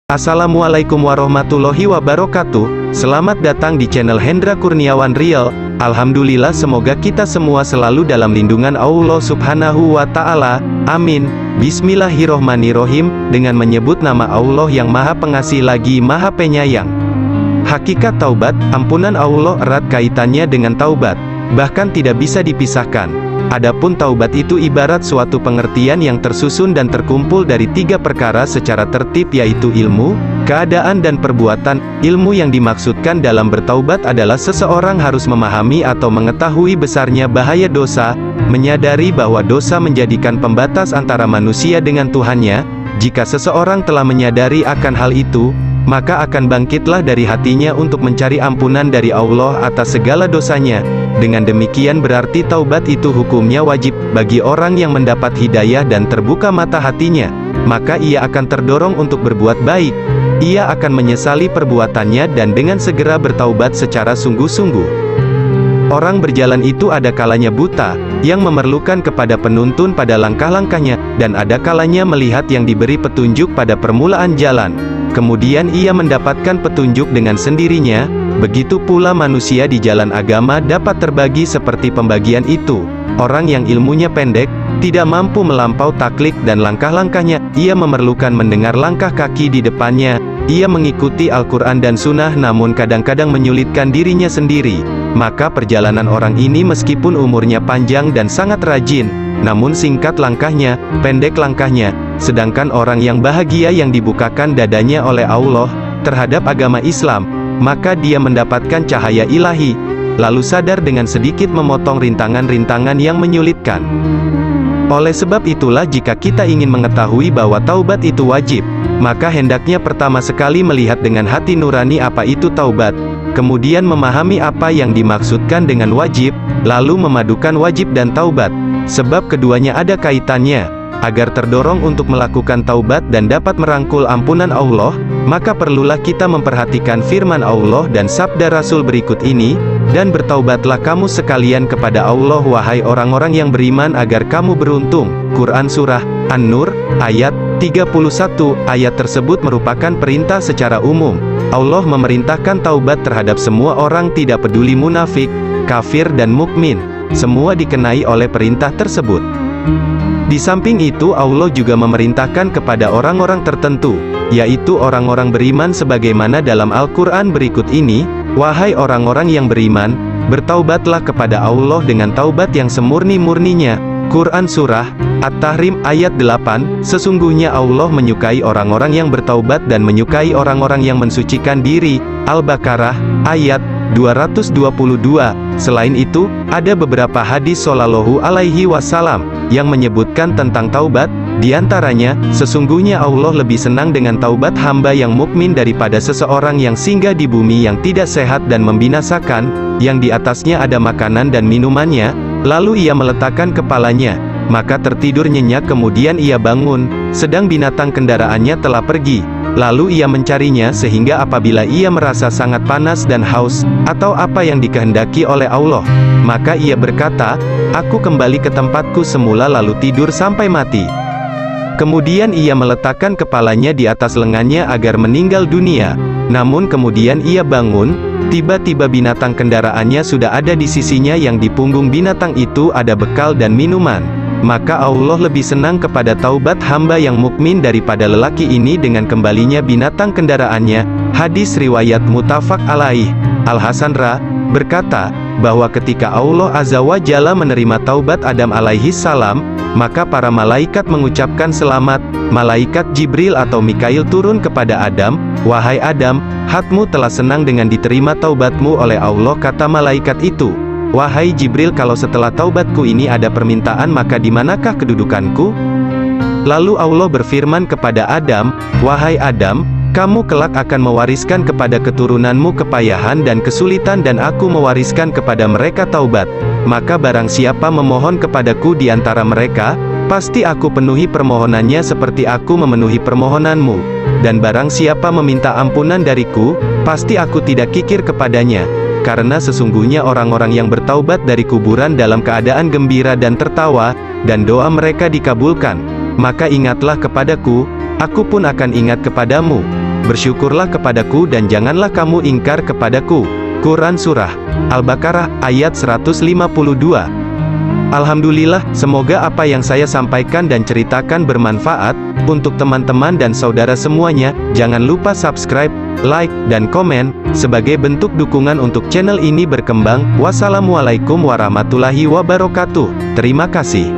Assalamualaikum warahmatullahi wabarakatuh. Selamat datang di channel Hendra Kurniawan Real. Alhamdulillah, semoga kita semua selalu dalam lindungan Allah Subhanahu wa Ta'ala. Amin. Bismillahirrohmanirrohim. Dengan menyebut nama Allah yang Maha Pengasih lagi Maha Penyayang. Hakikat taubat, ampunan Allah erat kaitannya dengan taubat, bahkan tidak bisa dipisahkan. Adapun taubat itu ibarat suatu pengertian yang tersusun dan terkumpul dari tiga perkara secara tertib, yaitu ilmu, keadaan dan perbuatan. Ilmu yang dimaksudkan dalam bertaubat adalah seseorang harus memahami atau mengetahui besarnya bahaya dosa, menyadari bahwa dosa menjadikan pembatas antara manusia dengan Tuhannya. Jika seseorang telah menyadari akan hal itu, maka akan bangkitlah dari hatinya untuk mencari ampunan dari Allah atas segala dosanya. Dengan demikian berarti taubat itu hukumnya wajib bagi orang yang mendapat hidayah dan terbuka mata hatinya. Maka ia akan terdorong untuk berbuat baik. Ia akan menyesali perbuatannya dan dengan segera bertaubat secara sungguh-sungguh. Orang berjalan itu ada kalanya buta, yang memerlukan kepada penuntun pada langkah-langkahnya, dan ada kalanya melihat yang diberi petunjuk pada permulaan jalan. Kemudian ia mendapatkan petunjuk dengan sendirinya. Begitu pula manusia di jalan agama dapat terbagi seperti pembagian itu. Orang yang ilmunya pendek, tidak mampu melampau taklid dan langkah-langkahnya, ia memerlukan mendengar langkah kaki di depannya. Ia mengikuti Al-Quran dan Sunnah namun kadang-kadang menyulitkan dirinya sendiri. Maka perjalanan orang ini meskipun umurnya panjang dan sangat rajin, namun singkat langkahnya, pendek langkahnya. Sedangkan orang yang bahagia yang dibukakan dadanya oleh Allah terhadap agama Islam, maka dia mendapatkan cahaya ilahi, lalu sadar dengan sedikit memotong rintangan-rintangan yang menyulitkan. Oleh sebab itulah jika kita ingin mengetahui bahwa taubat itu wajib, maka hendaknya pertama sekali melihat dengan hati nurani apa itu taubat, kemudian memahami apa yang dimaksudkan dengan wajib, lalu memadukan wajib dan taubat, sebab keduanya ada kaitannya. Agar terdorong untuk melakukan taubat dan dapat merangkul ampunan Allah, maka perlulah kita memperhatikan firman Allah dan sabda Rasul berikut ini, dan bertaubatlah kamu sekalian kepada Allah wahai orang-orang yang beriman agar kamu beruntung. Quran Surah An-Nur, ayat 31. Ayat tersebut merupakan perintah secara umum. Allah memerintahkan taubat terhadap semua orang, tidak peduli munafik, kafir dan mukmin. Semua dikenai oleh perintah tersebut. Di samping itu Allah juga memerintahkan kepada orang-orang tertentu, yaitu orang-orang beriman sebagaimana dalam Al-Quran berikut ini. Wahai orang-orang yang beriman, bertaubatlah kepada Allah dengan taubat yang semurni-murninya. Quran Surah At-Tahrim ayat 8. Sesungguhnya Allah menyukai orang-orang yang bertaubat dan menyukai orang-orang yang mensucikan diri. Al-Baqarah ayat 222. Selain itu, ada beberapa hadis Shallallahu Alaihi Wasallam yang menyebutkan tentang taubat. Di antaranya, sesungguhnya Allah lebih senang dengan taubat hamba yang mukmin daripada seseorang yang singgah di bumi yang tidak sehat dan membinasakan, yang di atasnya ada makanan dan minumannya, lalu ia meletakkan kepalanya, maka tertidur nyenyak, kemudian ia bangun, sedang binatang kendaraannya telah pergi. Lalu ia mencarinya sehingga apabila ia merasa sangat panas dan haus, atau apa yang dikehendaki oleh Allah, maka ia berkata, aku kembali ke tempatku semula lalu tidur sampai mati. Kemudian ia meletakkan kepalanya di atas lengannya agar meninggal dunia. Namun kemudian ia bangun, tiba-tiba binatang kendaraannya sudah ada di sisinya, yang di punggung binatang itu ada bekal dan minuman. Maka Allah lebih senang kepada taubat hamba yang mukmin daripada lelaki ini dengan kembalinya binatang kendaraannya. Hadis riwayat muttafaq alaih. Al-Hasan Ra berkata, bahwa ketika Allah Azza wa Jalla menerima taubat Adam alaihi salam, maka para malaikat mengucapkan selamat. Malaikat Jibril atau Mikail turun kepada Adam, wahai Adam, hatmu telah senang dengan diterima taubatmu oleh Allah. Kata malaikat itu, wahai Jibril, kalau setelah taubatku ini ada permintaan, maka di manakah kedudukanku? Lalu Allah berfirman kepada Adam, wahai Adam, kamu kelak akan mewariskan kepada keturunanmu kepayahan dan kesulitan, dan aku mewariskan kepada mereka taubat. Maka barang siapa memohon kepadaku di antara mereka, pasti aku penuhi permohonannya seperti aku memenuhi permohonanmu. Dan barang siapa meminta ampunan dariku, pasti aku tidak kikir kepadanya. Karena sesungguhnya orang-orang yang bertaubat dari kuburan dalam keadaan gembira dan tertawa, dan doa mereka dikabulkan, maka ingatlah kepadaku, aku pun akan ingat kepadamu. bersyukurlah kepadaku dan janganlah kamu ingkar kepadaku. Quran Surah Al-Baqarah, ayat 152. Alhamdulillah, semoga apa yang saya sampaikan dan ceritakan bermanfaat. Untuk teman-teman dan saudara semuanya, jangan lupa subscribe, like, dan komen, sebagai bentuk dukungan untuk channel ini berkembang. Wassalamualaikum warahmatullahi wabarakatuh. Terima kasih.